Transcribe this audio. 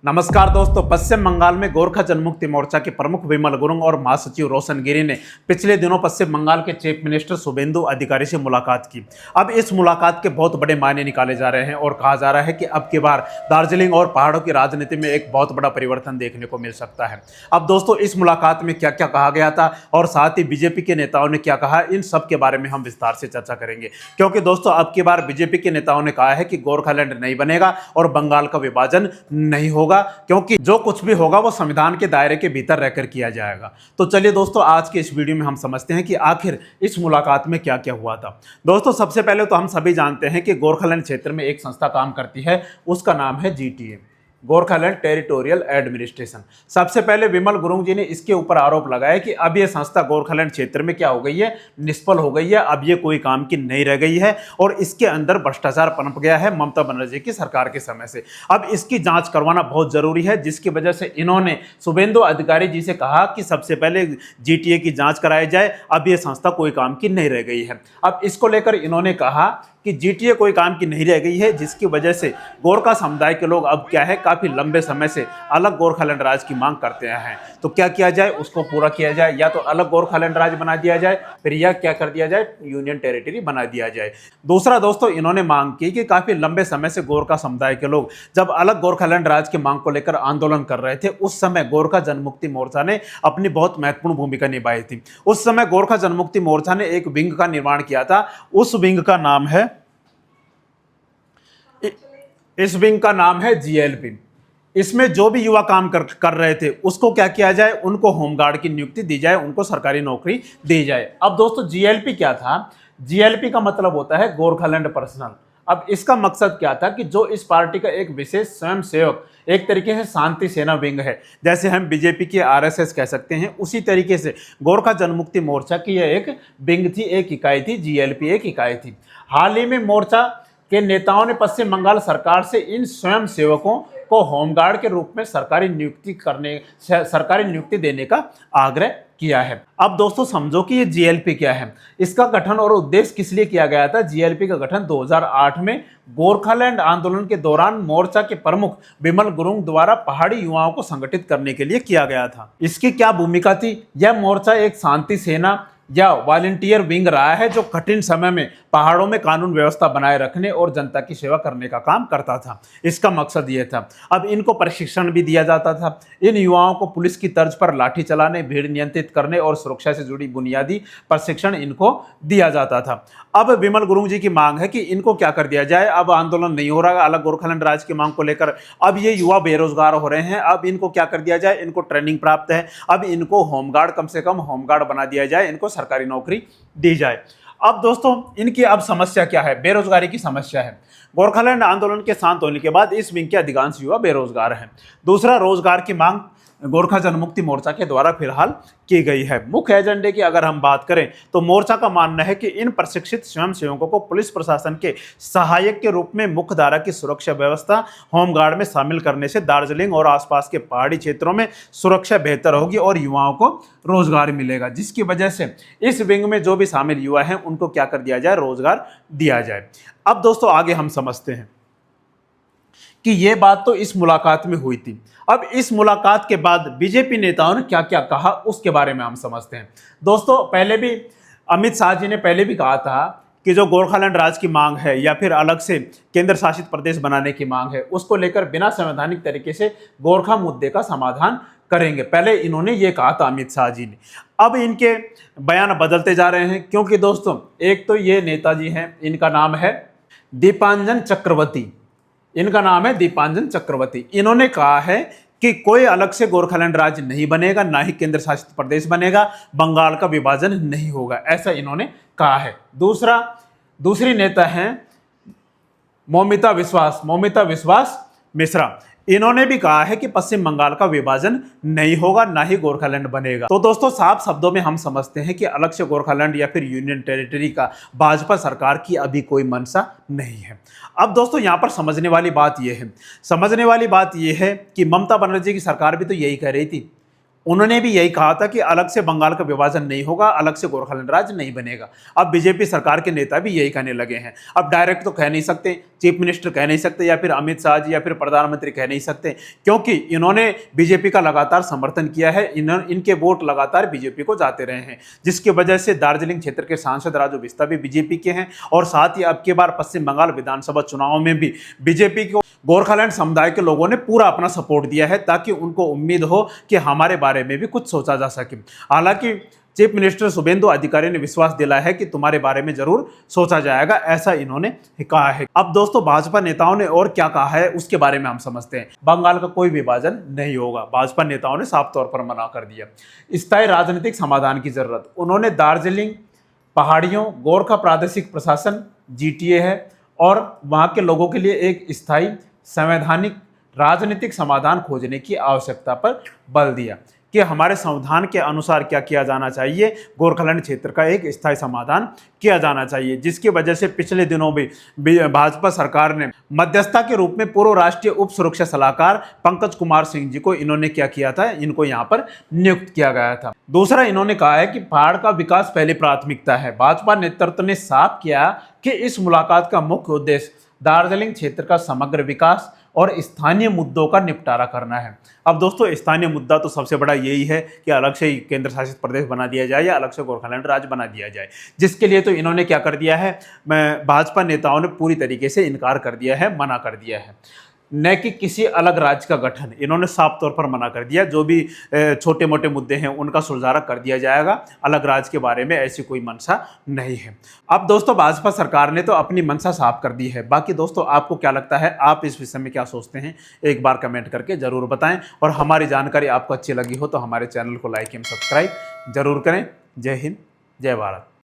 नमस्कार दोस्तों। पश्चिम बंगाल में गोरखा जनमुक्ति मोर्चा के प्रमुख विमल गुरुंग और महासचिव रोशन गिरी ने पिछले दिनों पश्चिम बंगाल के चीफ मिनिस्टर शुभेंदु अधिकारी से मुलाकात की। अब इस मुलाकात के बहुत बड़े मायने निकाले जा रहे हैं और कहा जा रहा है कि अब की बार दार्जिलिंग और पहाड़ों की राजनीति में एक बहुत बड़ा परिवर्तन देखने को मिल सकता है। अब दोस्तों, इस मुलाकात में क्या क्या कहा गया था और साथ ही बीजेपी के नेताओं ने क्या कहा, इन सब के बारे में हम विस्तार से चर्चा करेंगे। क्योंकि दोस्तों, अब की बार बीजेपी के नेताओं ने कहा है कि गोरखालैंड नहीं बनेगा और बंगाल का विभाजन नहीं होगा, क्योंकि जो कुछ भी होगा वो संविधान के दायरे के भीतर रहकर किया जाएगा। तो चलिए दोस्तों, आज के इस वीडियो में हम समझते हैं कि आखिर इस मुलाकात में क्या क्या हुआ था। दोस्तों, सबसे पहले तो हम सभी जानते हैं कि गोरखालैंड क्षेत्र में एक संस्था काम करती है, उसका नाम है जीटीए, गोरखालैंड टेरिटोरियल एडमिनिस्ट्रेशन। सबसे पहले विमल गुरुंग जी ने इसके ऊपर आरोप लगाया कि अब यह संस्था गोरखालैंड क्षेत्र में क्या हो गई है, निष्फल हो गई है, अब ये कोई काम की नहीं रह गई है और इसके अंदर भ्रष्टाचार पनप गया है ममता बनर्जी की सरकार के समय से। अब इसकी जांच करवाना बहुत जरूरी है, जिसकी वजह से इन्होंने शुभेंदु अधिकारी जी से कहा कि सबसे पहले जीटीए की जांच कराई जाए, अब यह संस्था कोई काम की नहीं रह गई है। अब इसको लेकर इन्होंने कहा कि जीटीए कोई काम की नहीं रह गई है, जिसकी वजह से गोरखा समुदाय के लोग अब क्या है, काफी लंबे समय से अलग गोरखालैंड राज्य की मांग करते हैं। तो क्या किया जाए, उसको पूरा किया जाए, या तो अलग गोरखालैंड राज्य बना दिया जाए, फिर या क्या कर दिया जाए, यूनियन टेरिटरी बना दिया जाए। दूसरा दोस्तों, इन्होंने मांग की कि काफी लंबे समय से गोरखा समुदाय के लोग जब अलग गोरखालैंड राज्य की मांग को लेकर आंदोलन कर रहे थे, उस समय गोरखा जनमुक्ति मोर्चा ने अपनी बहुत महत्वपूर्ण भूमिका निभाई थी। उस समय गोरखा जनमुक्ति मोर्चा ने एक विंग का निर्माण किया था, उस विंग का नाम है, इस विंग का नाम है जीएलपी। इसमें जो भी युवा काम कर रहे थे उसको क्या किया जाए, उनको होमगार्ड की नियुक्ति दी जाए, उनको सरकारी नौकरी दी जाए। अब दोस्तों, जीएलपी क्या था? जीएलपी का मतलब होता है गोरखालैंड पर्सनल। अब इसका मकसद क्या था कि जो इस पार्टी का एक विशेष स्वयं सेवक, एक तरीके से शांति सेना विंग है, जैसे हम बीजेपी की आरएसएस कह सकते हैं, उसी तरीके से गोरखा जनमुक्ति मोर्चा की यह एक विंग थी, एक इकाई थी, जीएलपी एक इकाई थी। हाल ही में मोर्चा के नेताओं ने पश्चिम बंगाल सरकार से इन स्वयं सेवकों को होमगार्ड के रूप में सरकारी नियुक्ति देने का आग्रह किया है। अब दोस्तों समझो कि ये जीएलपी क्या है, इसका गठन और उद्देश्य किस लिए किया गया था। जीएलपी का गठन 2008 में गोरखालैंड आंदोलन के दौरान मोर्चा के प्रमुख विमल गुरुंग द्वारा पहाड़ी युवाओं को संगठित करने के लिए किया गया था। इसकी क्या भूमिका थी? यह मोर्चा एक शांति सेना या वॉलंटियर विंग रहा है, जो कठिन समय में पहाड़ों में कानून व्यवस्था बनाए रखने और जनता की सेवा करने का काम करता था। इसका मकसद यह था। अब इनको प्रशिक्षण भी दिया जाता था। इन युवाओं को पुलिस की तर्ज पर लाठी चलाने, भीड़ नियंत्रित करने और सुरक्षा से जुड़ी बुनियादी प्रशिक्षण इनको दिया जाता था। अब विमल गुरुंग जी की मांग है कि इनको क्या कर दिया जाए। अब आंदोलन नहीं हो रहा अलग गोरखालैंड राज्य की मांग को लेकर, अब ये युवा बेरोजगार हो रहे हैं, अब इनको क्या कर दिया जाए, इनको ट्रेनिंग प्राप्त है, अब इनको होमगार्ड, कम से कम होमगार्ड बना दिया जाए, इनको सरकारी नौकरी दी जाए। अब दोस्तों, इनकी अब समस्या क्या है? बेरोजगारी की समस्या है। गोरखालैंड आंदोलन के शांत होने के बाद इस विंग के अधिकांश युवा बेरोजगार हैं। दूसरा, रोजगार की मांग गोरखा जनमुक्ति मोर्चा के द्वारा फिलहाल की गई है। मुख्य एजेंडे की अगर हम बात करें तो मोर्चा का मानना है कि इन प्रशिक्षित स्वयंसेवकों को पुलिस प्रशासन के सहायक के रूप में मुख्य धारा की सुरक्षा व्यवस्था होमगार्ड में शामिल करने से दार्जिलिंग और आसपास के पहाड़ी क्षेत्रों में सुरक्षा बेहतर होगी और युवाओं को रोजगार मिलेगा, जिसकी वजह से इस विंग में जो भी शामिल युवा हैं उनको क्या कर दिया जाए, रोजगार दिया जाए। अब दोस्तों, आगे हम समझते हैं कि यह बात तो इस मुलाकात में हुई थी। अब इस मुलाकात के बाद बीजेपी नेताओं ने क्या क्या कहा उसके बारे में हम समझते हैं। दोस्तों, पहले भी अमित शाह जी ने पहले भी कहा था कि जो गोरखालैंड राज्य की मांग है या फिर अलग से केंद्र शासित प्रदेश बनाने की मांग है, उसको लेकर बिना संवैधानिक तरीके से गोरखा मुद्दे का समाधान करेंगे। पहले इन्होंने ये कहा था अमित शाह जी ने। अब इनके बयान बदलते जा रहे हैं, क्योंकि दोस्तों एक तो ये नेताजी हैं, इनका नाम है दीपांजन चक्रवर्ती। इनका नाम है दीपांजन चक्रवर्ती। इन्होंने कहा है कि कोई अलग से गोरखालैंड राज्य नहीं बनेगा, ना ही केंद्र शासित प्रदेश बनेगा, बंगाल का विभाजन नहीं होगा, ऐसा इन्होंने कहा है। दूसरी नेता हैं मौमिता विश्वास मिश्रा। इन्होंने भी कहा है कि पश्चिम बंगाल का विभाजन नहीं होगा, ना ही गोरखालैंड बनेगा। तो दोस्तों, साफ शब्दों में हम समझते हैं कि अलग से गोरखालैंड या फिर यूनियन टेरिटरी का भाजपा सरकार की अभी कोई मंशा नहीं है। अब दोस्तों, यहां पर समझने वाली बात यह है कि ममता बनर्जी की सरकार भी तो यही कह रही थी। उन्होंने भी यही कहा था कि अलग से बंगाल का विभाजन नहीं होगा, अलग से गोरखालैंड राज्य नहीं बनेगा। अब बीजेपी सरकार के नेता भी यही कहने लगे हैं। अब डायरेक्ट तो कह नहीं सकते, चीफ मिनिस्टर कह नहीं सकते, या फिर अमित शाह जी या फिर प्रधानमंत्री कह नहीं सकते, क्योंकि इन्होंने बीजेपी का लगातार समर्थन किया है। इनके वोट लगातार बीजेपी को जाते रहे हैं, जिसकी वजह से दार्जिलिंग क्षेत्र के सांसद राजू बिस्ता भी बीजेपी के हैं। और साथ ही अब की बार पश्चिम बंगाल विधानसभा चुनाव में भी बीजेपी को गोरखालैंड समुदाय के लोगों ने पूरा अपना सपोर्ट दिया है, ताकि उनको उम्मीद हो कि हमारे बारे में भी कुछ सोचा जा सके। हालांकि चीफ मिनिस्टर शुभेंदु अधिकारी ने विश्वास दिलाया है कि तुम्हारे बारे में जरूर सोचा जाएगा, ऐसा इन्होंने कहा है। अब दोस्तों भाजपा नेताओं ने और क्या कहा है उसके बारे में हम समझते हैं। बंगाल का कोई विभाजन नहीं होगा, भाजपा नेताओं ने साफ तौर पर मना कर दिया। स्थायी राजनीतिक समाधान की जरूरत, उन्होंने दार्जिलिंग पहाड़ियों, गोरखा प्रादेशिक प्रशासन जीटीए है और वहां के लोगों के लिए एक स्थायी संवैधानिक राजनीतिक समाधान खोजने की आवश्यकता पर बल दिया कि हमारे संविधान के अनुसार क्या किया जाना चाहिए, गोरखालैंड क्षेत्र का एक स्थायी समाधान किया जाना चाहिए। जिसकी वजह से पिछले दिनों भी भाजपा सरकार ने मध्यस्थता के रूप में पूर्व राष्ट्रीय उप सुरक्षा सलाहकार पंकज कुमार सिंह जी को इन्होंने क्या किया था, इनको यहाँ पर नियुक्त किया गया था। दूसरा, इन्होंने कहा है कि पहाड़ का विकास पहली प्राथमिकता है। भाजपा नेतृत्व ने साफ किया कि इस मुलाकात का मुख्य उद्देश्य दार्जिलिंग क्षेत्र का समग्र विकास और स्थानीय मुद्दों का निपटारा करना है। अब दोस्तों स्थानीय मुद्दा तो सबसे बड़ा यही है कि अलग से केंद्र शासित प्रदेश बना दिया जाए या अलग से गोरखालैंड राज्य बना दिया जाए, जिसके लिए तो इन्होंने क्या कर दिया है, भाजपा नेताओं ने पूरी तरीके से इनकार कर दिया है, मना कर दिया है। न कि किसी अलग राज्य का गठन, इन्होंने साफ तौर पर मना कर दिया। जो भी छोटे मोटे मुद्दे हैं उनका सुलझारा कर दिया जाएगा, अलग राज्य के बारे में ऐसी कोई मंशा नहीं है। अब दोस्तों भाजपा सरकार ने तो अपनी मंशा साफ कर दी है। बाकी दोस्तों आपको क्या लगता है, आप इस विषय में क्या सोचते हैं, एक बार कमेंट करके जरूर बताएं। और हमारी जानकारी आपको अच्छी लगी हो तो हमारे चैनल को लाइक एवं सब्सक्राइब जरूर करें। जय हिंद, जय भारत।